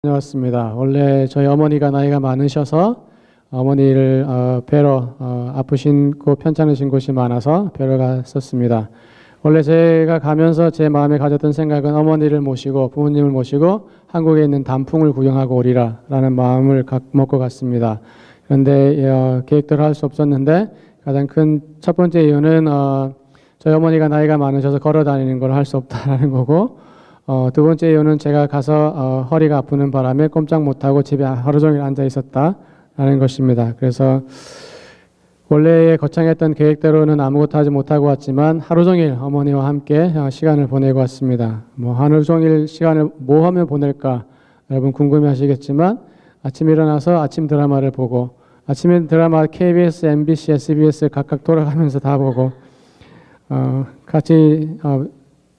다녀왔습니다. 원래 저희 어머니가 나이가 많으셔서 어머니를 뵈러 아프신고 편찮으신 곳이 많아서 뵈러 갔었습니다. 원래 제가 가면서 제 마음에 가졌던 생각은 어머니를 모시고 부모님을 모시고 한국에 있는 단풍을 구경하고 오리라 라는 마음을 먹고 갔습니다. 그런데 계획대로 할 수 없었는데 가장 큰 첫 번째 이유는 저희 어머니가 나이가 많으셔서 걸어 다니는 걸 할 수 없다는 거고, 두 번째 이유는 제가 가서 허리가 아프는 바람에 꼼짝 못하고 집에 하루 종일 앉아 있었다라는 것입니다. 그래서 원래 거창했던 계획대로는 아무것도 하지 못하고 왔지만 하루 종일 어머니와 함께 시간을 보내고 왔습니다. 하루 종일 시간을 뭐 하면 보낼까 여러분 궁금해 하시겠지만, 아침에 일어나서 아침 드라마를 보고, 아침에 드라마 KBS, MBC, SBS 각각 돌아가면서 다 보고, 같이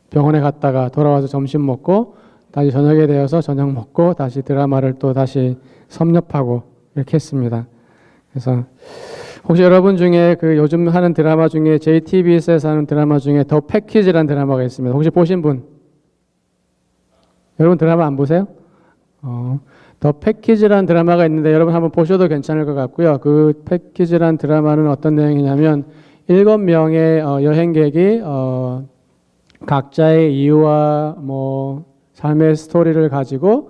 병원에 갔다가 돌아와서 점심 먹고 다시 저녁에 되어서 저녁 먹고 다시 드라마를 또 다시 섭렵하고 이렇게 했습니다. 그래서 혹시 여러분 중에 그 요즘 하는 드라마 중에 JTBC에서 하는 드라마 중에 더 패키지라는 드라마가 있습니다. 혹시 보신 분? 여러분 드라마 안 보세요? 더 패키지라는 드라마가 있는데 여러분 한번 보셔도 괜찮을 것 같고요. 그 패키지라는 드라마는 어떤 내용이냐면 7명의 여행객이 각자의 이유와 삶의 스토리를 가지고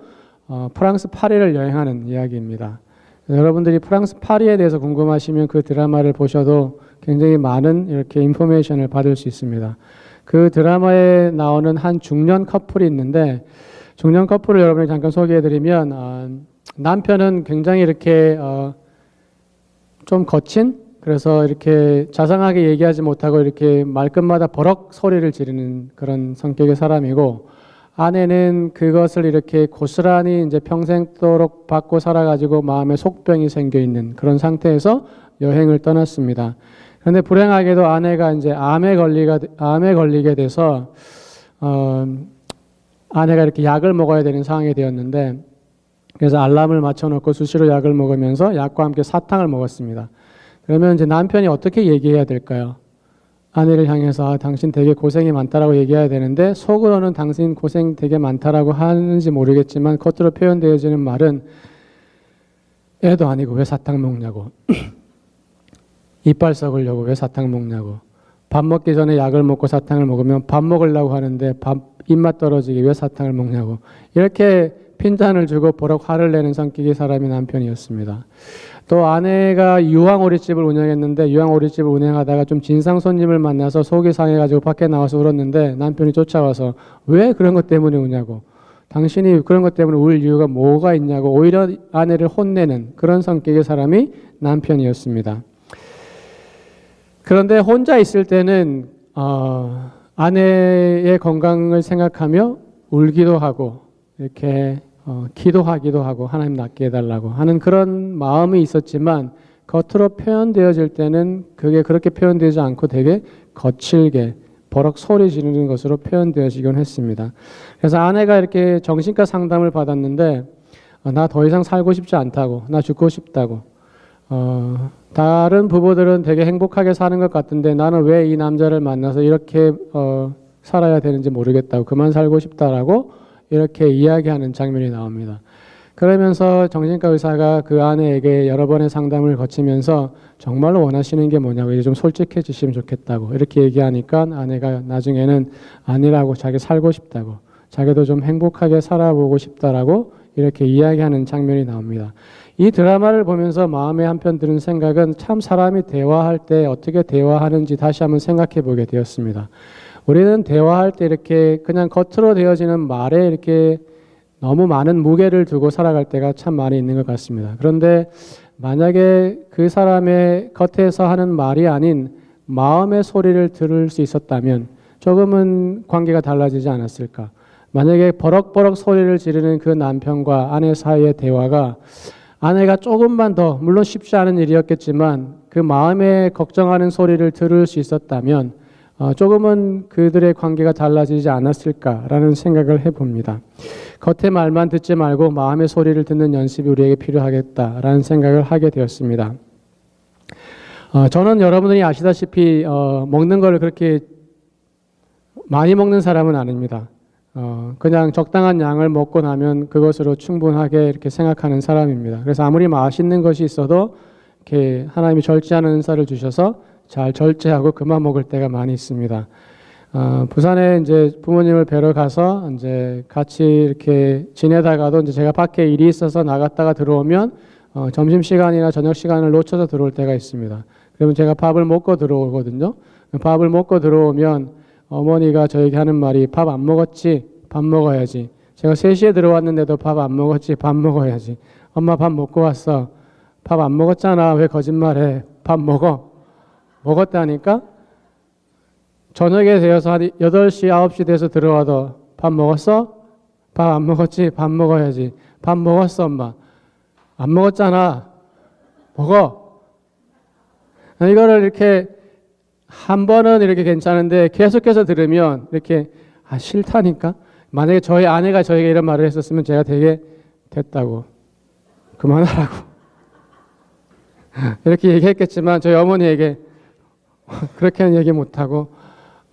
프랑스 파리를 여행하는 이야기입니다. 여러분들이 프랑스 파리에 대해서 궁금하시면 그 드라마를 보셔도 굉장히 많은 이렇게 인포메이션을 받을 수 있습니다. 그 드라마에 나오는 한 중년 커플이 있는데, 중년 커플을 여러분이 잠깐 소개해드리면, 남편은 굉장히 이렇게 좀 거친, 그래서 이렇게 자상하게 얘기하지 못하고 이렇게 말끝마다 버럭 소리를 지르는 그런 성격의 사람이고, 아내는 그것을 이렇게 고스란히 이제 평생도록 받고 살아가지고 마음에 속병이 생겨 있는 그런 상태에서 여행을 떠났습니다. 그런데 불행하게도 아내가 이제 암에 걸리게 돼서 아내가 이렇게 약을 먹어야 되는 상황이 되었는데, 그래서 알람을 맞춰놓고 수시로 약을 먹으면서 약과 함께 사탕을 먹었습니다. 그러면 이제 남편이 어떻게 얘기해야 될까요? 아내를 향해서 당신 되게 고생이 많다라고 얘기해야 되는데, 속으로는 당신 고생 되게 많다라고 하는지 모르겠지만 겉으로 표현되어지는 말은 애도 아니고 왜 사탕 먹냐고, 이빨 썩으려고 왜 사탕 먹냐고, 밥 먹기 전에 약을 먹고 사탕을 먹으면 밥 먹으려고 하는데 입맛 떨어지게 왜 사탕을 먹냐고, 이렇게 핀잔을 주고 버럭 화를 내는 성격의 사람이 남편이었습니다. 또 아내가 유황오리집을 운영했는데, 유황오리집을 운영하다가 좀 진상 손님을 만나서 속이 상해가지고 밖에 나와서 울었는데, 남편이 쫓아와서 왜 그런 것 때문에 우냐고, 당신이 그런 것 때문에 울 이유가 뭐가 있냐고 오히려 아내를 혼내는 그런 성격의 사람이 남편이었습니다. 그런데 혼자 있을 때는 아내의 건강을 생각하며 울기도 하고 이렇게 기도하기도 하고 하나님 낫게 해달라고 하는 그런 마음이 있었지만, 겉으로 표현되어질 때는 그게 그렇게 표현되지 않고 되게 거칠게 버럭 소리 지르는 것으로 표현되어지곤 했습니다. 그래서 아내가 이렇게 정신과 상담을 받았는데, 나 더 이상 살고 싶지 않다고, 나 죽고 싶다고, 다른 부부들은 되게 행복하게 사는 것 같은데 나는 왜 이 남자를 만나서 이렇게 살아야 되는지 모르겠다고, 그만 살고 싶다라고 이렇게 이야기하는 장면이 나옵니다. 그러면서 정신과 의사가 그 아내에게 여러 번의 상담을 거치면서 정말로 원하시는 게 뭐냐고, 이제 좀 솔직해지시면 좋겠다고 이렇게 얘기하니까 아내가 나중에는 아니라고, 자기 살고 싶다고, 자기도 좀 행복하게 살아보고 싶다라고 이렇게 이야기하는 장면이 나옵니다. 이 드라마를 보면서 마음에 한편 드는 생각은, 참 사람이 대화할 때 어떻게 대화하는지 다시 한번 생각해 보게 되었습니다. 우리는 대화할 때 이렇게 그냥 겉으로 되어지는 말에 이렇게 너무 많은 무게를 두고 살아갈 때가 참 많이 있는 것 같습니다. 그런데 만약에 그 사람의 겉에서 하는 말이 아닌 마음의 소리를 들을 수 있었다면 조금은 관계가 달라지지 않았을까. 만약에 버럭버럭 소리를 지르는 그 남편과 아내 사이의 대화가, 아내가 조금만 더, 물론 쉽지 않은 일이었겠지만 그 마음에 걱정하는 소리를 들을 수 있었다면 조금은 그들의 관계가 달라지지 않았을까라는 생각을 해봅니다. 겉의 말만 듣지 말고 마음의 소리를 듣는 연습이 우리에게 필요하겠다라는 생각을 하게 되었습니다. 저는 여러분들이 아시다시피 먹는 걸 그렇게 많이 먹는 사람은 아닙니다. 그냥 적당한 양을 먹고 나면 그것으로 충분하게 이렇게 생각하는 사람입니다. 그래서 아무리 맛있는 것이 있어도 이렇게 하나님이 절제하는 은사를 주셔서 잘 절제하고 그만 먹을 때가 많이 있습니다. 부산에 이제 부모님을 뵈러 가서 이제 같이 이렇게 지내다가도 이제 제가 밖에 일이 있어서 나갔다가 들어오면 점심 시간이나 저녁 시간을 놓쳐서 들어올 때가 있습니다. 그러면 제가 밥을 먹고 들어오거든요. 밥을 먹고 들어오면 어머니가 저에게 하는 말이 밥 안 먹었지? 밥 먹어야지. 제가 3시에 들어왔는데도 밥 안 먹었지? 밥 먹어야지. 엄마 밥 먹고 왔어. 밥 안 먹었잖아. 왜 거짓말해? 밥 먹어. 먹었다니까? 저녁에 되어서 한 8시, 9시 돼서 들어와도 밥 먹었어? 밥 안 먹었지? 밥 먹어야지. 밥 먹었어, 엄마. 안 먹었잖아. 먹어. 이거를 이렇게 한 번은 이렇게 괜찮은데 계속해서 들으면 이렇게 싫다니까. 만약에 저희 아내가 저에게 이런 말을 했었으면 제가 되게 됐다고 그만하라고 이렇게 얘기했겠지만 저희 어머니에게 그렇게는 얘기 못하고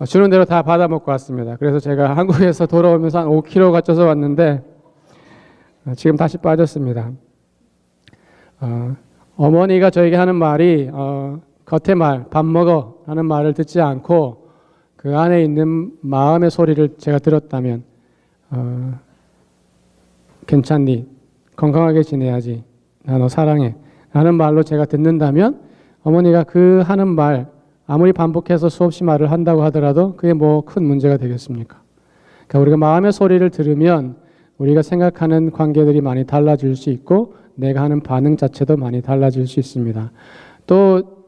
주는 대로 다 받아 먹고 왔습니다. 그래서 제가 한국에서 돌아오면서 한 5kg가 쪄서 왔는데 지금 다시 빠졌습니다. 어머니가 저에게 하는 말이 겉의 말, 밥 먹어 하는 말을 듣지 않고 그 안에 있는 마음의 소리를 제가 들었다면 괜찮니? 건강하게 지내야지. 나 너 사랑해. 라는 말로 제가 듣는다면 어머니가 그 하는 말 아무리 반복해서 수없이 말을 한다고 하더라도 그게 뭐 큰 문제가 되겠습니까? 그러니까 우리가 마음의 소리를 들으면 우리가 생각하는 관계들이 많이 달라질 수 있고 내가 하는 반응 자체도 많이 달라질 수 있습니다. 또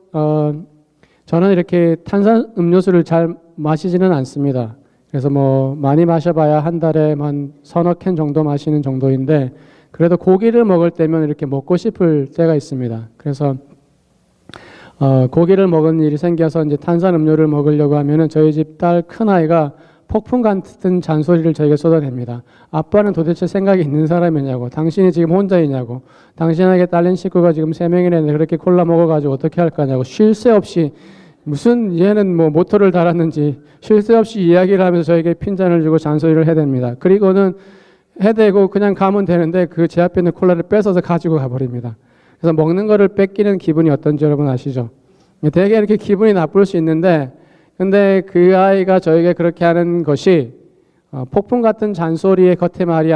저는 이렇게 탄산 음료수를 잘 마시지는 않습니다. 그래서 뭐 많이 마셔봐야 한 달에 한 서너 캔 정도 마시는 정도인데 그래도 고기를 먹을 때면 이렇게 먹고 싶을 때가 있습니다. 그래서 고기를 먹은 일이 생겨서 이제 탄산 음료를 먹으려고 하면은 저희 집 딸 큰아이가 폭풍 같은 잔소리를 저에게 쏟아냅니다. 아빠는 도대체 생각이 있는 사람이냐고, 당신이 지금 혼자이냐고, 당신에게 딸린 식구가 지금 3명이나 있는데 그렇게 콜라 먹어가지고 어떻게 할 거냐고, 쉴 새 없이 무슨 얘는 뭐 모터를 달았는지 쉴 새 없이 이야기를 하면서 저에게 핀잔을 주고 잔소리를 해댑니다. 그리고는 해대고 그냥 가면 되는데 그 제 앞에 있는 콜라를 뺏어서 가지고 가버립니다. 그래서 먹는 거를 뺏기는 기분이 어떤지 여러분 아시죠? 되게 이렇게 기분이 나쁠 수 있는데 근데 그 아이가 저에게 그렇게 하는 것이 폭풍 같은 잔소리의 겉의 말이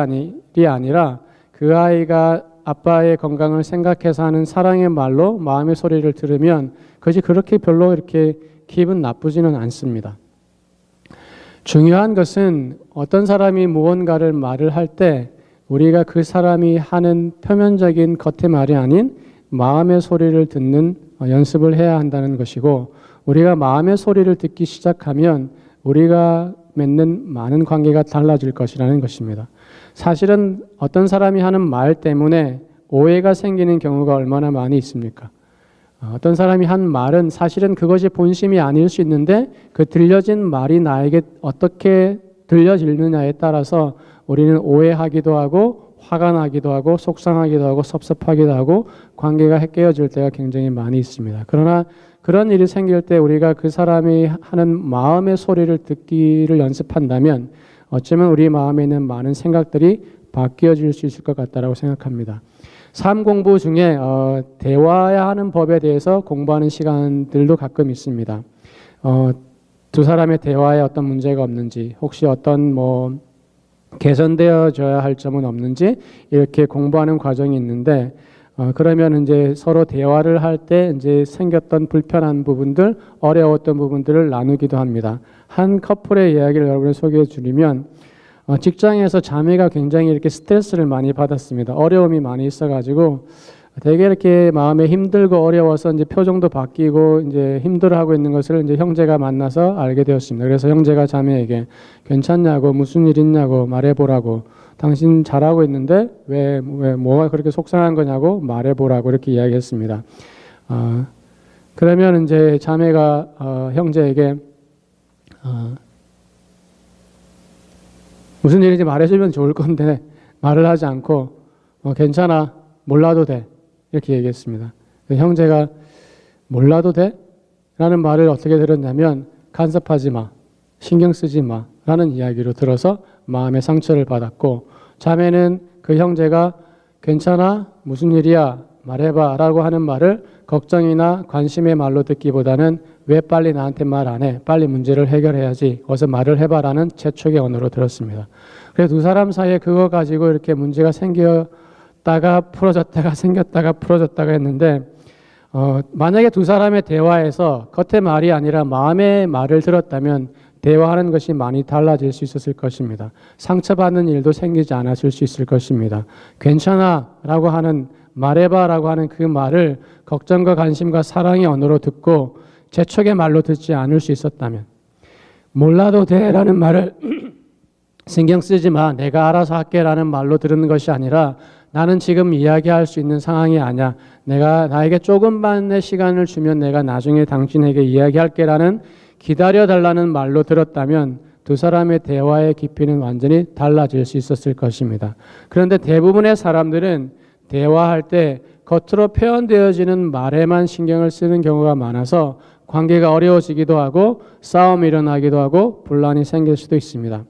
아니라 그 아이가 아빠의 건강을 생각해서 하는 사랑의 말로 마음의 소리를 들으면 그것이 그렇게 별로 이렇게 기분 나쁘지는 않습니다. 중요한 것은 어떤 사람이 무언가를 말을 할 때 우리가 그 사람이 하는 표면적인 겉의 말이 아닌 마음의 소리를 듣는 연습을 해야 한다는 것이고 우리가 마음의 소리를 듣기 시작하면 우리가 맺는 많은 관계가 달라질 것이라는 것입니다. 사실은 어떤 사람이 하는 말 때문에 오해가 생기는 경우가 얼마나 많이 있습니까? 어떤 사람이 한 말은 사실은 그것이 본심이 아닐 수 있는데 그 들려진 말이 나에게 어떻게 들려지느냐에 따라서 우리는 오해하기도 하고 화가 나기도 하고 속상하기도 하고 섭섭하기도 하고 관계가 깨어질 때가 굉장히 많이 있습니다. 그러나 그런 일이 생길 때 우리가 그 사람이 하는 마음의 소리를 듣기를 연습한다면 어쩌면 우리 마음에 있는 많은 생각들이 바뀌어질 수 있을 것 같다고 생각합니다. 삶 공부 중에 대화해야 하는 법에 대해서 공부하는 시간들도 가끔 있습니다. 두 사람의 대화에 어떤 문제가 없는지 혹시 어떤 뭐 개선되어져야 할 점은 없는지 이렇게 공부하는 과정이 있는데 그러면 이제 서로 대화를 할 때 이제 생겼던 불편한 부분들, 어려웠던 부분들을 나누기도 합니다. 한 커플의 이야기를 여러분에 소개해 드리면 직장에서 자매가 굉장히 이렇게 스트레스를 많이 받았습니다. 어려움이 많이 있어가지고 되게 이렇게 마음에 힘들고 어려워서 이제 표정도 바뀌고 이제 힘들어하고 있는 것을 이제 형제가 만나서 알게 되었습니다. 그래서 형제가 자매에게 괜찮냐고 무슨 일 있냐고 말해보라고 당신 잘하고 있는데 왜 뭐가 그렇게 속상한 거냐고 말해보라고 이렇게 이야기했습니다. 그러면 이제 자매가 형제에게 무슨 일인지 말해주면 좋을 건데 말을 하지 않고 괜찮아 몰라도 돼 이렇게 얘기했습니다. 형제가 몰라도 돼? 라는 말을 어떻게 들었냐면 간섭하지 마, 신경 쓰지 마 라는 이야기로 들어서 마음의 상처를 받았고, 자매는 그 형제가 괜찮아? 무슨 일이야? 말해봐 라고 하는 말을 걱정이나 관심의 말로 듣기보다는 왜 빨리 나한테 말 안 해? 빨리 문제를 해결해야지. 어서 말을 해봐라는 재촉의 언어로 들었습니다. 그래서 두 사람 사이에 그거 가지고 이렇게 문제가 생겼다가 풀어졌다가 생겼다가 풀어졌다가 했는데, 만약에 두 사람의 대화에서 겉의 말이 아니라 마음의 말을 들었다면 대화하는 것이 많이 달라질 수 있었을 것입니다. 상처받는 일도 생기지 않았을 수 있을 것입니다. 괜찮아 라고 하는, 말해봐 라고 하는 그 말을 걱정과 관심과 사랑의 언어로 듣고 재촉의 말로 듣지 않을 수 있었다면, 몰라도 돼 라는 말을 신경 쓰지 마, 내가 알아서 할게 라는 말로 들은 것이 아니라, 나는 지금 이야기할 수 있는 상황이 아니야, 나에게 조금만의 시간을 주면 내가 나중에 당신에게 이야기할게 라는 기다려달라는 말로 들었다면 두 사람의 대화의 깊이는 완전히 달라질 수 있었을 것입니다. 그런데 대부분의 사람들은 대화할 때 겉으로 표현되어지는 말에만 신경을 쓰는 경우가 많아서 관계가 어려워지기도 하고 싸움이 일어나기도 하고 분란이 생길 수도 있습니다.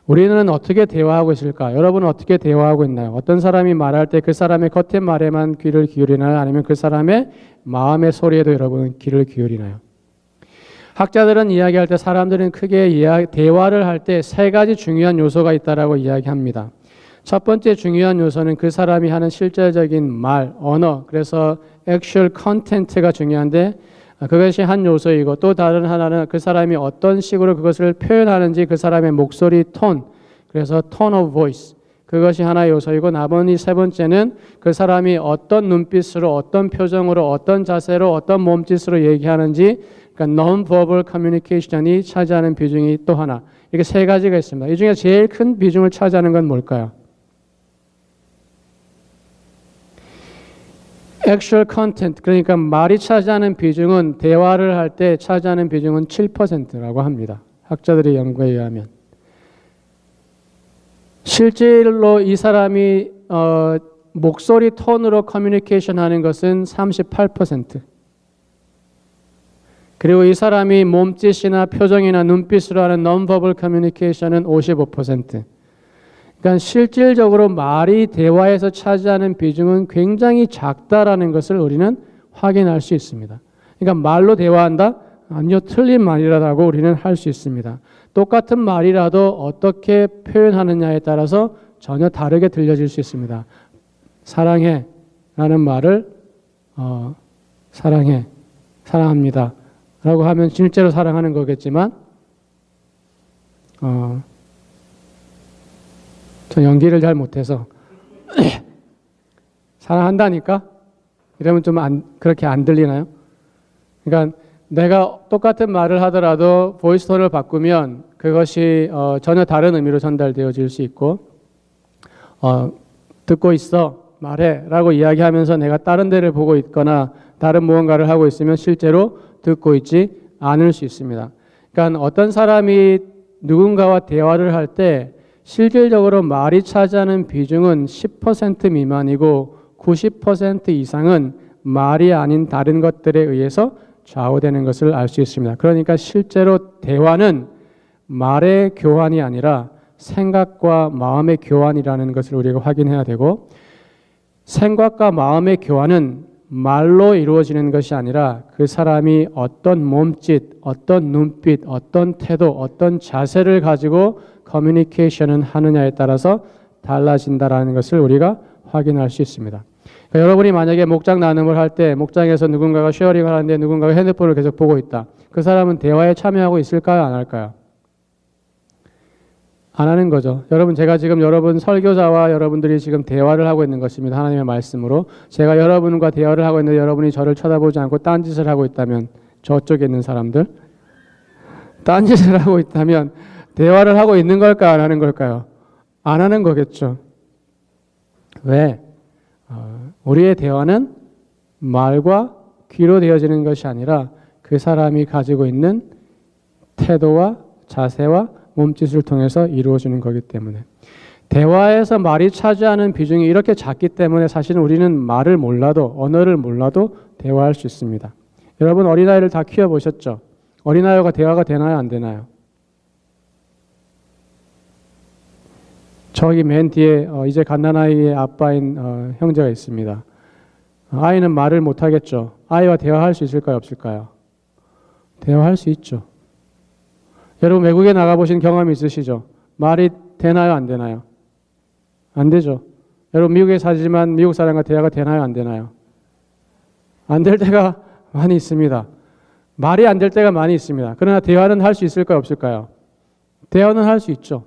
우리는 어떻게 대화하고 있을까? 여러분은 어떻게 대화하고 있나요? 어떤 사람이 말할 때 그 사람의 겉의 말에만 귀를 기울이나요? 아니면 그 사람의 마음의 소리에도 여러분은 귀를 기울이나요? 학자들은 이야기할 때 사람들은 크게 대화를 할 때 세 가지 중요한 요소가 있다라고 이야기합니다. 첫 번째 중요한 요소는 그 사람이 하는 실제적인 말, 언어, 그래서 actual content가 중요한데 그것이 한 요소이고, 또 다른 하나는 그 사람이 어떤 식으로 그것을 표현하는지 그 사람의 목소리 톤, 그래서 tone of voice, 그것이 하나의 요소이고, 나머지 세 번째는 그 사람이 어떤 눈빛으로, 어떤 표정으로, 어떤 자세로, 어떤 몸짓으로 얘기하는지, 그러니까 non-verbal communication이 차지하는 비중이 또 하나. 이렇게 세 가지가 있습니다. 이 중에 제일 큰 비중을 차지하는 건 뭘까요? actual content, 그러니까 말이 차지하는 비중은, 대화를 할 때 차지하는 비중은 7%라고 합니다. 학자들의 연구에 의하면. 실제로 이 사람이 목소리 톤으로 커뮤니케이션 하는 것은 38%. 그리고 이 사람이 몸짓이나 표정이나 눈빛으로 하는 non-verbal communication은 55%. 그러니까 실질적으로 말이 대화에서 차지하는 비중은 굉장히 작다라는 것을 우리는 확인할 수 있습니다. 그러니까 말로 대화한다? 아니요, 틀린 말이라고 우리는 할 수 있습니다. 똑같은 말이라도 어떻게 표현하느냐에 따라서 전혀 다르게 들려질 수 있습니다. 사랑해 라는 말을 사랑해, 사랑합니다 라고 하면 실제로 사랑하는 거겠지만 저 연기를 잘 못해서 사랑한다니까? 이러면 좀 그렇게 안 들리나요? 그러니까 내가 똑같은 말을 하더라도 보이스 톤을 바꾸면 그것이 전혀 다른 의미로 전달되어질 수 있고, 듣고 있어, 말해 라고 이야기하면서 내가 다른 데를 보고 있거나 다른 무언가를 하고 있으면 실제로 듣고 있지 않을 수 있습니다. 그러니까 어떤 사람이 누군가와 대화를 할 때 실질적으로 말이 차지하는 비중은 10% 미만이고 90% 이상은 말이 아닌 다른 것들에 의해서 좌우되는 것을 알 수 있습니다. 그러니까 실제로 대화는 말의 교환이 아니라 생각과 마음의 교환이라는 것을 우리가 확인해야 되고, 생각과 마음의 교환은 말로 이루어지는 것이 아니라 그 사람이 어떤 몸짓, 어떤 눈빛, 어떤 태도, 어떤 자세를 가지고 커뮤니케이션을 하느냐에 따라서 달라진다라는 것을 우리가 확인할 수 있습니다. 그러니까 여러분이 만약에 목장 나눔을 할 때 목장에서 누군가가 쉐어링을 하는데 누군가가 핸드폰을 계속 보고 있다. 그 사람은 대화에 참여하고 있을까요? 안 할까요? 안 하는 거죠. 여러분, 제가 지금 여러분 설교자와 여러분들이 지금 대화를 하고 있는 것입니다. 하나님의 말씀으로. 제가 여러분과 대화를 하고 있는데 여러분이 저를 쳐다보지 않고 딴짓을 하고 있다면, 저쪽에 있는 사람들 딴짓을 하고 있다면 대화를 하고 있는 걸까요? 안 하는 걸까요? 안 하는 거겠죠. 왜? 우리의 대화는 말과 귀로 되어지는 것이 아니라 그 사람이 가지고 있는 태도와 자세와 몸짓을 통해서 이루어지는 거기 때문에, 대화에서 말이 차지하는 비중이 이렇게 작기 때문에 사실은 우리는 말을 몰라도, 언어를 몰라도 대화할 수 있습니다. 여러분 어린아이를 다 키워보셨죠? 어린아이가 대화가 되나요? 안 되나요? 저기 맨 뒤에 이제 갓난아이의 아빠인 형제가 있습니다. 아이는 말을 못하겠죠. 아이와 대화할 수 있을까요? 없을까요? 대화할 수 있죠. 여러분 외국에 나가보신 경험이 있으시죠? 말이 되나요? 안 되나요? 안 되죠. 여러분 미국에 사지만 미국 사람과 대화가 되나요? 안 되나요? 안 될 때가 많이 있습니다. 말이 안 될 때가 많이 있습니다. 그러나 대화는 할 수 있을까요? 없을까요? 대화는 할 수 있죠.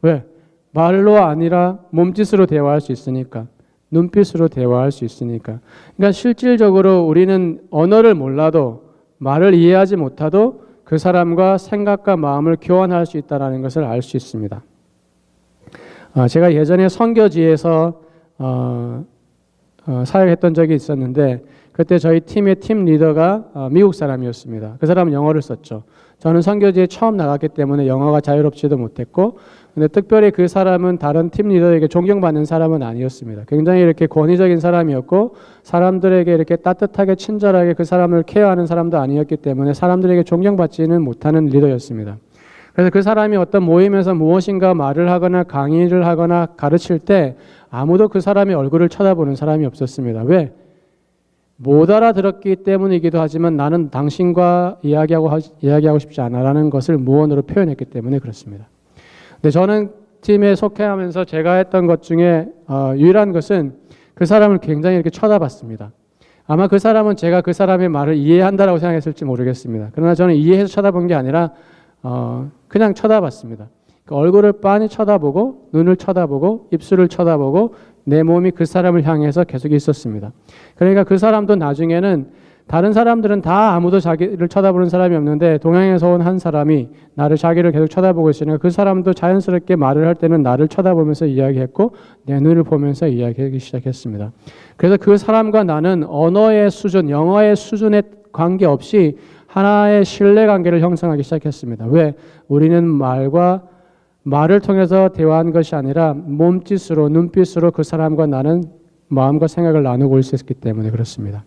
왜? 말로 아니라 몸짓으로 대화할 수 있으니까. 눈빛으로 대화할 수 있으니까. 그러니까 실질적으로 우리는 언어를 몰라도 말을 이해하지 못하도 그 사람과 생각과 마음을 교환할 수 있다는 것을 알 수 있습니다. 제가 예전에 선교지에서 사역했던 적이 있었는데 그때 저희 팀의 팀 리더가 미국 사람이었습니다. 그 사람은 영어를 썼죠. 저는 선교지에 처음 나갔기 때문에 영어가 자유롭지도 못했고 근데 특별히 그 사람은 다른 팀 리더에게 존경받는 사람은 아니었습니다. 굉장히 이렇게 권위적인 사람이었고 사람들에게 이렇게 따뜻하게 친절하게 그 사람을 케어하는 사람도 아니었기 때문에 사람들에게 존경받지는 못하는 리더였습니다. 그래서 그 사람이 어떤 모임에서 무엇인가 말을 하거나 강의를 하거나 가르칠 때 아무도 그 사람의 얼굴을 쳐다보는 사람이 없었습니다. 왜? 못 알아들었기 때문이기도 하지만 나는 당신과 이야기하고 싶지 않아라는 것을 무언으로 표현했기 때문에 그렇습니다. 근데 저는 팀에 속해하면서 제가 했던 것 중에 유일한 것은 그 사람을 굉장히 이렇게 쳐다봤습니다. 아마 그 사람은 제가 그 사람의 말을 이해한다라고 생각했을지 모르겠습니다. 그러나 저는 이해해서 쳐다본 게 아니라 그냥 쳐다봤습니다. 그 얼굴을 빤히 쳐다보고 눈을 쳐다보고 입술을 쳐다보고 내 몸이 그 사람을 향해서 계속 있었습니다. 그러니까 그 사람도 나중에는 다른 사람들은 다 아무도 자기를 쳐다보는 사람이 없는데 동양에서 온 한 사람이 자기를 계속 쳐다보고 있으니까 그 사람도 자연스럽게 말을 할 때는 나를 쳐다보면서 이야기했고 내 눈을 보면서 이야기하기 시작했습니다. 그래서 그 사람과 나는 언어의 수준, 영어의 수준에 관계없이 하나의 신뢰관계를 형성하기 시작했습니다. 왜? 우리는 말을 통해서 대화한 것이 아니라 몸짓으로 눈빛으로 그 사람과 나는 마음과 생각을 나누고 있었기 때문에 그렇습니다.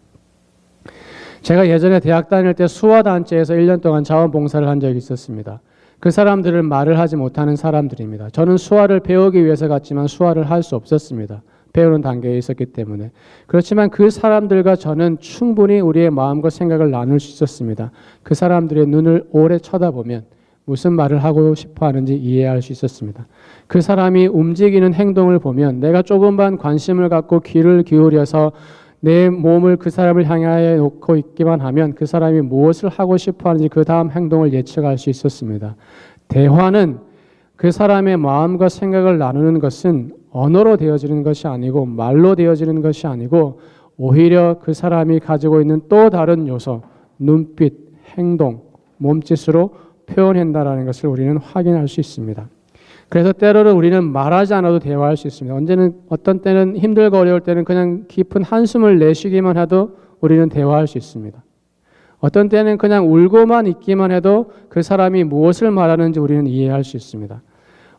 제가 예전에 대학 다닐 때 수화단체에서 1년 동안 자원봉사를 한 적이 있었습니다. 그 사람들은 말을 하지 못하는 사람들입니다. 저는 수화를 배우기 위해서 갔지만 수화를 할 수 없었습니다. 배우는 단계에 있었기 때문에. 그렇지만 그 사람들과 저는 충분히 우리의 마음과 생각을 나눌 수 있었습니다. 그 사람들의 눈을 오래 쳐다보면 무슨 말을 하고 싶어 하는지 이해할 수 있었습니다. 그 사람이 움직이는 행동을 보면 내가 조금만 관심을 갖고 귀를 기울여서 내 몸을 그 사람을 향하여 놓고 있기만 하면 그 사람이 무엇을 하고 싶어 하는지 그 다음 행동을 예측할 수 있었습니다. 대화는 그 사람의 마음과 생각을 나누는 것은 언어로 되어지는 것이 아니고 말로 되어지는 것이 아니고 오히려 그 사람이 가지고 있는 또 다른 요소, 눈빛, 행동, 몸짓으로 표현한다는 것을 우리는 확인할 수 있습니다. 그래서 때로는 우리는 말하지 않아도 대화할 수 있습니다. 어떤 때는 힘들고 어려울 때는 그냥 깊은 한숨을 내쉬기만 해도 우리는 대화할 수 있습니다. 어떤 때는 그냥 울고만 있기만 해도 그 사람이 무엇을 말하는지 우리는 이해할 수 있습니다.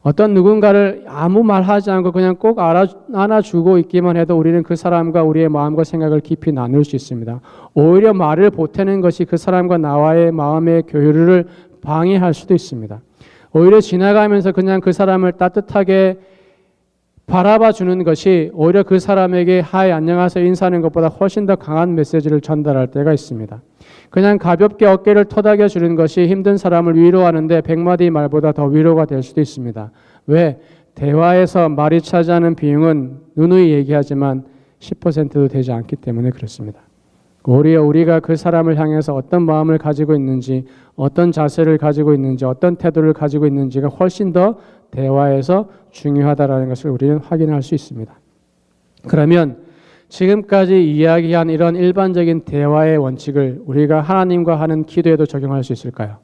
어떤 누군가를 아무 말하지 않고 그냥 꼭 안아주고 있기만 해도 우리는 그 사람과 우리의 마음과 생각을 깊이 나눌 수 있습니다. 오히려 말을 보태는 것이 그 사람과 나와의 마음의 교류를 방해할 수도 있습니다. 오히려 지나가면서 그냥 그 사람을 따뜻하게 바라봐 주는 것이 오히려 그 사람에게 하이 안녕하세요 인사하는 것보다 훨씬 더 강한 메시지를 전달할 때가 있습니다. 그냥 가볍게 어깨를 토닥여 주는 것이 힘든 사람을 위로하는데 100마디 말보다 더 위로가 될 수도 있습니다. 왜? 대화에서 말이 차지하는 비중은 누누이 얘기하지만 10%도 되지 않기 때문에 그렇습니다. 오히려 우리가 그 사람을 향해서 어떤 마음을 가지고 있는지, 어떤 자세를 가지고 있는지, 어떤 태도를 가지고 있는지가 훨씬 더 대화에서 중요하다는 것을 우리는 확인할 수 있습니다. 그러면 지금까지 이야기한 이런 일반적인 대화의 원칙을 우리가 하나님과 하는 기도에도 적용할 수 있을까요?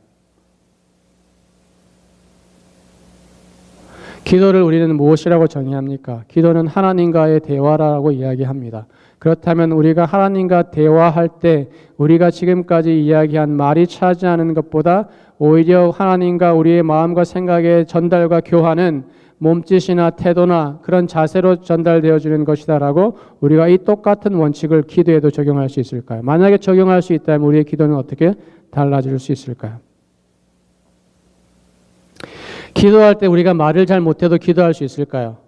기도를 우리는 무엇이라고 정의합니까? 기도는 하나님과의 대화라고 이야기합니다. 그렇다면 우리가 하나님과 대화할 때 우리가 지금까지 이야기한 말이 차지하는 것보다 오히려 하나님과 우리의 마음과 생각의 전달과 교환은 몸짓이나 태도나 그런 자세로 전달되어 주는 것이다라고 우리가 이 똑같은 원칙을 기도에도 적용할 수 있을까요? 만약에 적용할 수 있다면 우리의 기도는 어떻게 달라질 수 있을까요? 기도할 때 우리가 말을 잘 못해도 기도할 수 있을까요?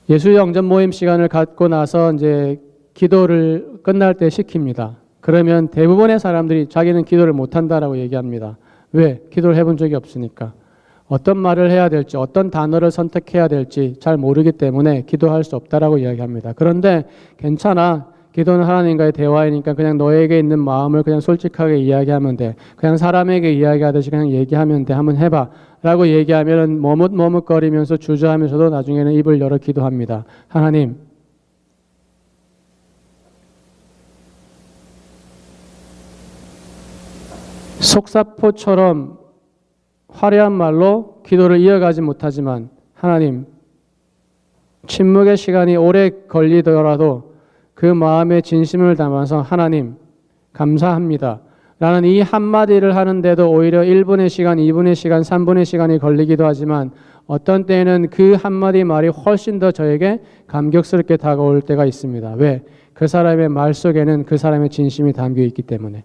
예수 영접 모임 시간을 갖고 나서 이제 기도를 끝날 때 시킵니다. 그러면 대부분의 사람들이 자기는 기도를 못한다라고 얘기합니다. 왜? 기도를 해본 적이 없으니까. 어떤 말을 해야 될지, 어떤 단어를 선택해야 될지 잘 모르기 때문에 기도할 수 없다라고 이야기합니다. 그런데 괜찮아. 기도는 하나님과의 대화이니까 그냥 너에게 있는 마음을 그냥 솔직하게 이야기하면 돼. 그냥 사람에게 이야기하듯이 그냥 얘기하면 돼. 한번 해봐. 라고 얘기하면 머뭇머뭇거리면서 주저하면서도 나중에는 입을 열어 기도합니다. 하나님, 속사포처럼 화려한 말로 기도를 이어가지 못하지만 하나님, 침묵의 시간이 오래 걸리더라도 그 마음의 진심을 담아서 하나님 감사합니다 라는 이 한마디를 하는데도 오히려 1분의 시간, 2분의 시간, 3분의 시간이 걸리기도 하지만 어떤 때에는 그 한마디 말이 훨씬 더 저에게 감격스럽게 다가올 때가 있습니다. 왜? 그 사람의 말 속에는 그 사람의 진심이 담겨 있기 때문에.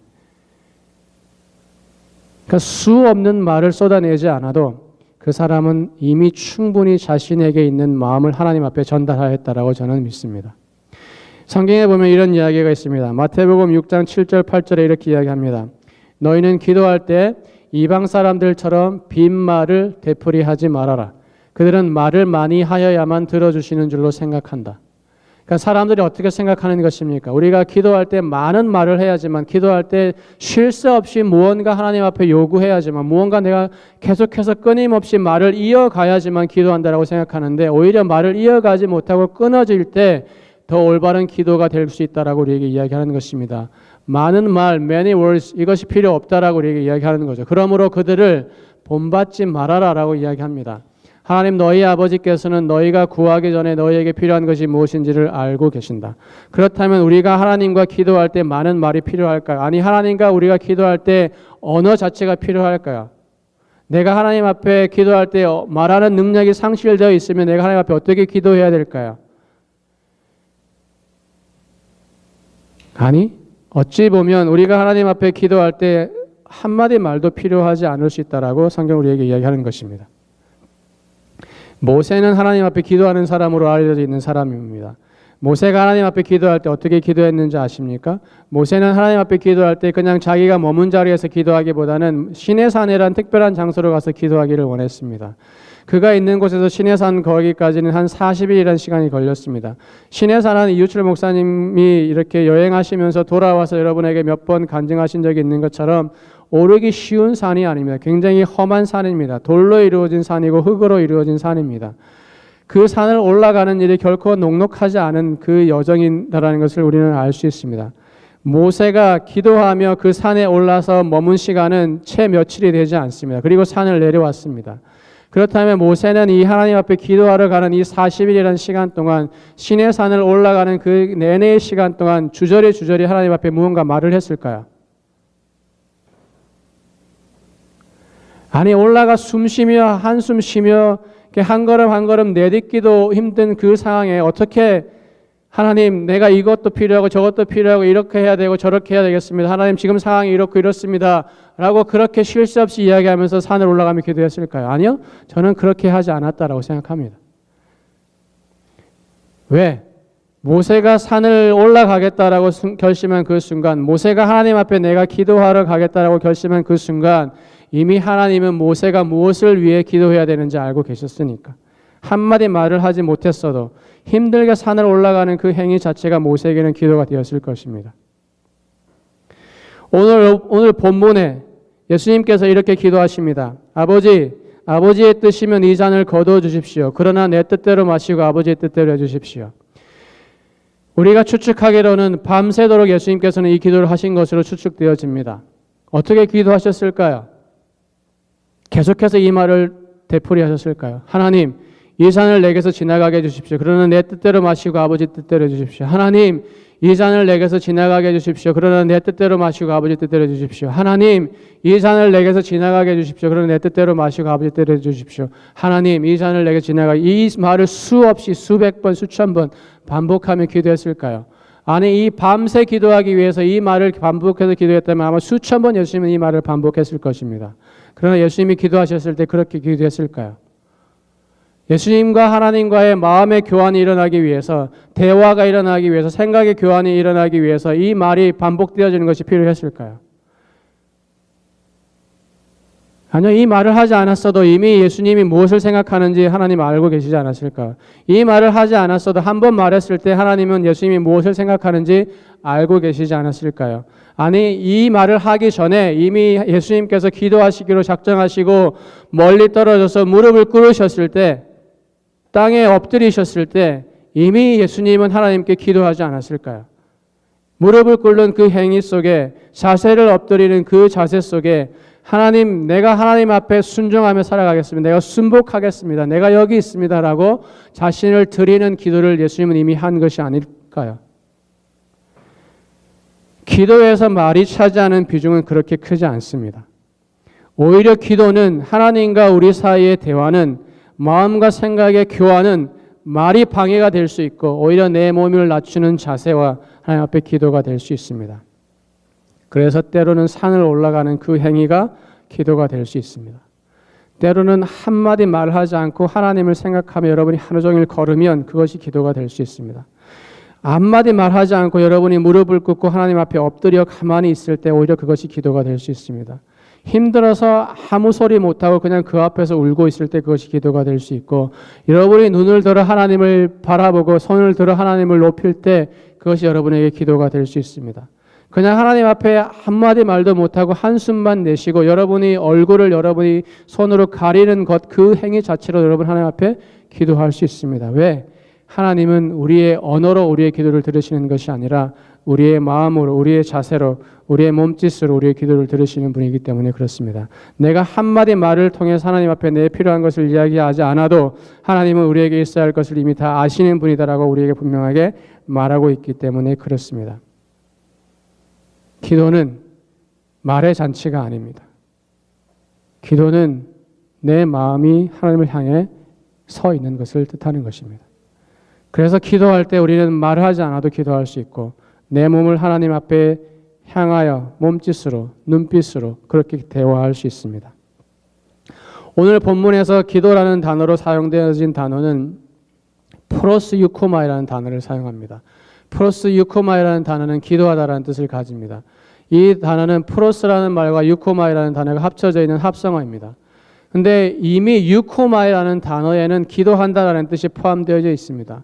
그러니까 수 없는 말을 쏟아내지 않아도 그 사람은 이미 충분히 자신에게 있는 마음을 하나님 앞에 전달하였다라고 저는 믿습니다. 성경에 보면 이런 이야기가 있습니다. 마태복음 6장 7절 8절에 이렇게 이야기합니다. 너희는 기도할 때 이방 사람들처럼 빈말을 되풀이하지 말아라. 그들은 말을 많이 하여야만 들어주시는 줄로 생각한다. 그러니까 사람들이 어떻게 생각하는 것입니까? 우리가 기도할 때 많은 말을 해야지만, 기도할 때 쉴 새 없이 무언가 하나님 앞에 요구해야지만, 무언가 내가 계속해서 끊임없이 말을 이어가야지만 기도한다라고 생각하는데, 오히려 말을 이어가지 못하고 끊어질 때 더 올바른 기도가 될 수 있다라고 우리에게 이야기하는 것입니다. 많은 말, many words, 이것이 필요 없다라고 우리에게 이야기하는 거죠. 그러므로 그들을 본받지 말아라라고 이야기합니다. 하나님, 너희 아버지께서는 너희가 구하기 전에 너희에게 필요한 것이 무엇인지를 알고 계신다. 그렇다면 우리가 하나님과 기도할 때 많은 말이 필요할까요? 아니, 하나님과 우리가 기도할 때 언어 자체가 필요할까요? 내가 하나님 앞에 기도할 때 말하는 능력이 상실되어 있으면 내가 하나님 앞에 어떻게 기도해야 될까요? 아니, 어찌 보면 우리가 하나님 앞에 기도할 때 한마디 말도 필요하지 않을 수 있다라고 성경 우리에게 이야기하는 것입니다. 모세는 하나님 앞에 기도하는 사람으로 알려져 있는 사람입니다. 모세가 하나님 앞에 기도할 때 어떻게 기도했는지 아십니까? 모세는 하나님 앞에 기도할 때 그냥 자기가 머문 자리에서 기도하기보다는 시내산이라는 특별한 장소로 가서 기도하기를 원했습니다. 그가 있는 곳에서 시내산 거기까지는 한 40일이라는 시간이 걸렸습니다. 시내산은 이유철 목사님이 이렇게 여행하시면서 돌아와서 여러분에게 몇 번 간증하신 적이 있는 것처럼 오르기 쉬운 산이 아닙니다. 굉장히 험한 산입니다. 돌로 이루어진 산이고 흙으로 이루어진 산입니다. 그 산을 올라가는 일이 결코 녹록하지 않은 그 여정이라는 것을 우리는 알 수 있습니다. 모세가 기도하며 그 산에 올라서 머문 시간은 채 며칠이 되지 않습니다. 그리고 산을 내려왔습니다. 그렇다면 모세는 이 하나님 앞에 기도하러 가는 이 40일이라는 시간 동안 시내산을 올라가는 그 내내의 시간 동안 주저리 하나님 앞에 무언가 말을 했을까요? 아니, 올라가 숨 쉬며 한숨 쉬며 한 걸음 한 걸음 내딛기도 힘든 그 상황에 어떻게 하나님, 내가 이것도 필요하고 저것도 필요하고 이렇게 해야 되고 저렇게 해야 되겠습니다. 하나님, 지금 상황이 이렇고 이렇습니다. 라고 그렇게 쉴 새 없이 이야기하면서 산을 올라가며 기도했을까요? 아니요. 저는 그렇게 하지 않았다라고 생각합니다. 왜? 모세가 산을 올라가겠다라고 결심한 그 순간, 모세가 하나님 앞에 내가 기도하러 가겠다라고 결심한 그 순간, 이미 하나님은 모세가 무엇을 위해 기도해야 되는지 알고 계셨으니까 한마디 말을 하지 못했어도 힘들게 산을 올라가는 그 행위 자체가 모세에게는 기도가 되었을 것입니다. 오늘 본문에 예수님께서 이렇게 기도하십니다. 아버지의 뜻이면 이 잔을 거두어 주십시오. 그러나 내 뜻대로 마시고 아버지의 뜻대로 해주십시오. 우리가 추측하기로는 밤새도록 예수님께서는 이 기도를 하신 것으로 추측되어집니다. 어떻게 기도하셨을까요? 계속해서 이 말을 되풀이하셨을까요? 하나님, 이 잔을 내게서 지나가게 해주십시오. 그러나 내 뜻대로 마시고 아버지 뜻대로 해주십시오. 하나님, 이 잔을 내게서 지나가게 해주십시오. 그러나 내 뜻대로 마시고 아버지 뜻대로 해주십시오. 하나님, 이 잔을 내게서 지나가게 해주십시오. 그러나 내 뜻대로 마시고 아버지 뜻대로 해주십시오. 하나님, 이 잔을 내게 지나가게. 이 말을 수없이 수백 번, 수천 번 반복하며 기도했을까요? 아니, 이 밤새 기도하기 위해서 이 말을 반복해서 기도했다면 아마 수천 번 예수님은 이 말을 반복했을 것입니다. 그러나 예수님이 기도하셨을 때 그렇게 기도했을까요? 예수님과 하나님과의 마음의 교환이 일어나기 위해서, 대화가 일어나기 위해서, 생각의 교환이 일어나기 위해서 이 말이 반복되어지는 것이 필요했을까요? 아니요, 이 말을 하지 않았어도 이미 예수님이 무엇을 생각하는지 하나님 알고 계시지 않았을까? 이 말을 하지 않았어도 한 번 말했을 때 하나님은 예수님이 무엇을 생각하는지 알고 계시지 않았을까요? 아니, 이 말을 하기 전에 이미 예수님께서 기도하시기로 작정하시고 멀리 떨어져서 무릎을 꿇으셨을 때, 땅에 엎드리셨을 때 이미 예수님은 하나님께 기도하지 않았을까요? 무릎을 꿇는 그 행위 속에, 자세를 엎드리는 그 자세 속에 하나님, 내가 하나님 앞에 순종하며 살아가겠습니다. 내가 순복하겠습니다. 내가 여기 있습니다라고 자신을 드리는 기도를 예수님은 이미 한 것이 아닐까요? 기도에서 말이 차지하는 비중은 그렇게 크지 않습니다. 오히려 기도는, 하나님과 우리 사이의 대화는, 마음과 생각의 교환은 말이 방해가 될 수 있고 오히려 내 몸을 낮추는 자세와 하나님 앞에 기도가 될 수 있습니다. 그래서 때로는 산을 올라가는 그 행위가 기도가 될 수 있습니다. 때로는 한마디 말하지 않고 하나님을 생각하며 여러분이 하루 종일 걸으면 그것이 기도가 될 수 있습니다. 한마디 말하지 않고 여러분이 무릎을 꿇고 하나님 앞에 엎드려 가만히 있을 때 오히려 그것이 기도가 될 수 있습니다. 힘들어서 아무 소리 못하고 그냥 그 앞에서 울고 있을 때 그것이 기도가 될 수 있고, 여러분이 눈을 들어 하나님을 바라보고 손을 들어 하나님을 높일 때 그것이 여러분에게 기도가 될 수 있습니다. 그냥 하나님 앞에 한마디 말도 못하고 한숨만 내쉬고 여러분이 얼굴을 여러분이 손으로 가리는 것, 그 행위 자체로 여러분 하나님 앞에 기도할 수 있습니다. 왜? 하나님은 우리의 언어로 우리의 기도를 들으시는 것이 아니라 우리의 마음으로, 우리의 자세로, 우리의 몸짓으로 우리의 기도를 들으시는 분이기 때문에 그렇습니다. 내가 한마디 말을 통해서 하나님 앞에 내 필요한 것을 이야기하지 않아도 하나님은 우리에게 있어야 할 것을 이미 다 아시는 분이다라고 우리에게 분명하게 말하고 있기 때문에 그렇습니다. 기도는 말의 잔치가 아닙니다. 기도는 내 마음이 하나님을 향해 서 있는 것을 뜻하는 것입니다. 그래서 기도할 때 우리는 말을 하지 않아도 기도할 수 있고 내 몸을 하나님 앞에 향하여 몸짓으로, 눈빛으로 그렇게 대화할 수 있습니다. 오늘 본문에서 기도라는 단어로 사용되어진 단어는 프로스 유코마이라는 단어를 사용합니다. 프로스 유코마이라는 단어는 기도하다라는 뜻을 가집니다. 이 단어는 프로스라는 말과 유코마이라는 단어가 합쳐져 있는 합성어입니다. 근데 이미 유코마이라는 단어에는 기도한다라는 뜻이 포함되어 있습니다.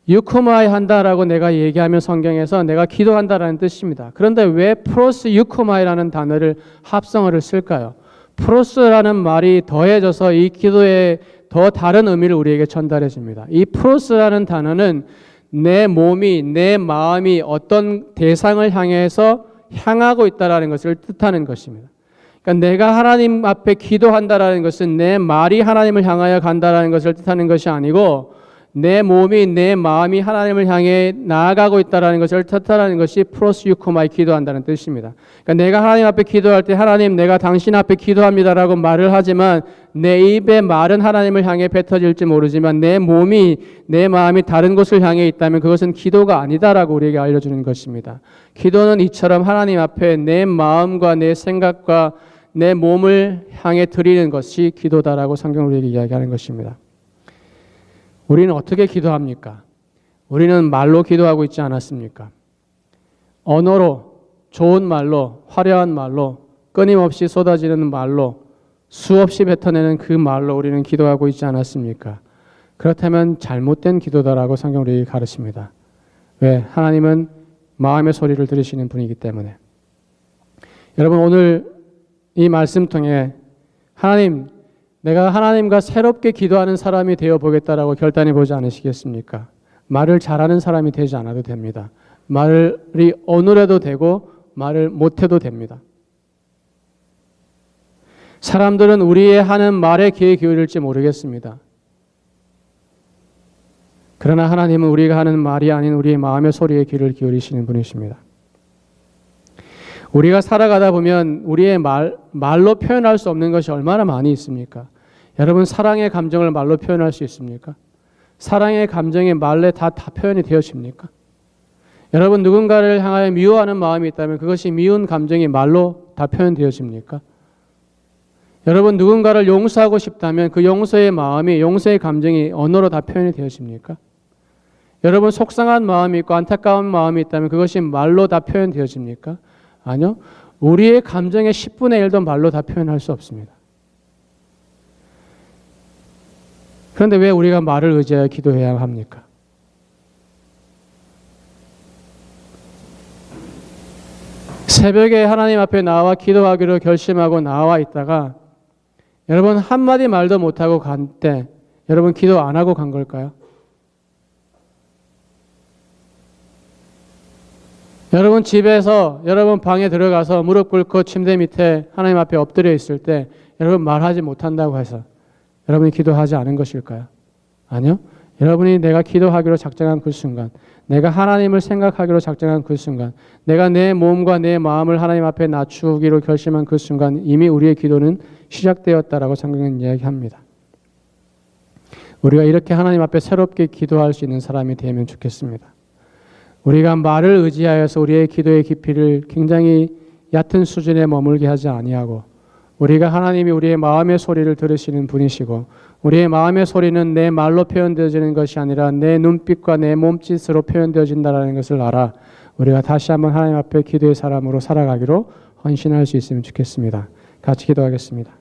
유코마이 한다라고 내가 얘기하면 성경에서 내가 기도한다라는 뜻입니다. 그런데 왜 프로스 유코마이라는 단어를 합성어를 쓸까요? 프로스라는 말이 더해져서 이 기도에 더 다른 의미를 우리에게 전달해 줍니다. 이 프로스라는 단어는 내 몸이, 내 마음이 어떤 대상을 향해서 향하고 있다라는 것을 뜻하는 것입니다. 그러니까 내가 하나님 앞에 기도한다라는 것은 내 말이 하나님을 향하여 간다라는 것을 뜻하는 것이 아니고 내 몸이, 내 마음이 하나님을 향해 나아가고 있다는 것을 뜻하는 것이 프로스 유코마이 기도한다는 뜻입니다. 그러니까 내가 하나님 앞에 기도할 때 하나님 내가 당신 앞에 기도합니다라고 말을 하지만 내 입의 말은 하나님을 향해 뱉어질지 모르지만 내 몸이, 내 마음이 다른 곳을 향해 있다면 그것은 기도가 아니다라고 우리에게 알려주는 것입니다. 기도는 이처럼 하나님 앞에 내 마음과 내 생각과 내 몸을 향해 드리는 것이 기도다라고 성경은 우리에게 이야기하는 것입니다. 우리는 어떻게 기도합니까? 우리는 말로 기도하고 있지 않았습니까? 언어로, 좋은 말로, 화려한 말로, 끊임없이 쏟아지는 말로, 수없이 뱉어내는 그 말로 우리는 기도하고 있지 않았습니까? 그렇다면 잘못된 기도다라고 성경 우리에게 가르칩니다. 왜? 하나님은 마음의 소리를 들으시는 분이기 때문에. 여러분 오늘 이 말씀 통해 하나님, 내가 하나님과 새롭게 기도하는 사람이 되어보겠다라고 결단해 보지 않으시겠습니까? 말을 잘하는 사람이 되지 않아도 됩니다. 말이 어눌해도 되고 말을 못해도 됩니다. 사람들은 우리의 하는 말에 귀에 기울일지 모르겠습니다. 그러나 하나님은 우리가 하는 말이 아닌 우리의 마음의 소리에 귀를 기울이시는 분이십니다. 우리가 살아가다 보면 우리의 말로 표현할 수 없는 것이 얼마나 많이 있습니까? 여러분 사랑의 감정을 말로 표현할 수 있습니까? 사랑의 감정이 말에 다 표현이 되어집니까? 여러분 누군가를 향하여 미워하는 마음이 있다면 그것이 미운 감정이 말로 다 표현되어집니까? 여러분 누군가를 용서하고 싶다면 그 용서의 마음이, 용서의 감정이 언어로 다 표현이 되어집니까? 여러분 속상한 마음이 있고 안타까운 마음이 있다면 그것이 말로 다 표현되어집니까? 아니요. 우리의 감정의 10분의 1도 말로 다 표현할 수 없습니다. 그런데 왜 우리가 말을 의지하여 기도해야 합니까? 새벽에 하나님 앞에 나와 기도하기로 결심하고 나와 있다가 여러분 한마디 말도 못하고 간 때 여러분 기도 안 하고 간 걸까요? 여러분 집에서 여러분 방에 들어가서 무릎 꿇고 침대 밑에 하나님 앞에 엎드려 있을 때 여러분 말하지 못한다고 해서 여러분이 기도하지 않은 것일까요? 아니요. 여러분이 내가 기도하기로 작정한 그 순간, 내가 하나님을 생각하기로 작정한 그 순간, 내가 내 몸과 내 마음을 하나님 앞에 낮추기로 결심한 그 순간 이미 우리의 기도는 시작되었다라고 성경은 이야기합니다. 우리가 이렇게 하나님 앞에 새롭게 기도할 수 있는 사람이 되면 좋겠습니다. 우리가 말을 의지하여서 우리의 기도의 깊이를 굉장히 얕은 수준에 머물게 하지 아니하고 우리가 하나님이 우리의 마음의 소리를 들으시는 분이시고 우리의 마음의 소리는 내 말로 표현되어지는 것이 아니라 내 눈빛과 내 몸짓으로 표현되어진다는 것을 알아 우리가 다시 한번 하나님 앞에 기도의 사람으로 살아가기로 헌신할 수 있으면 좋겠습니다. 같이 기도하겠습니다.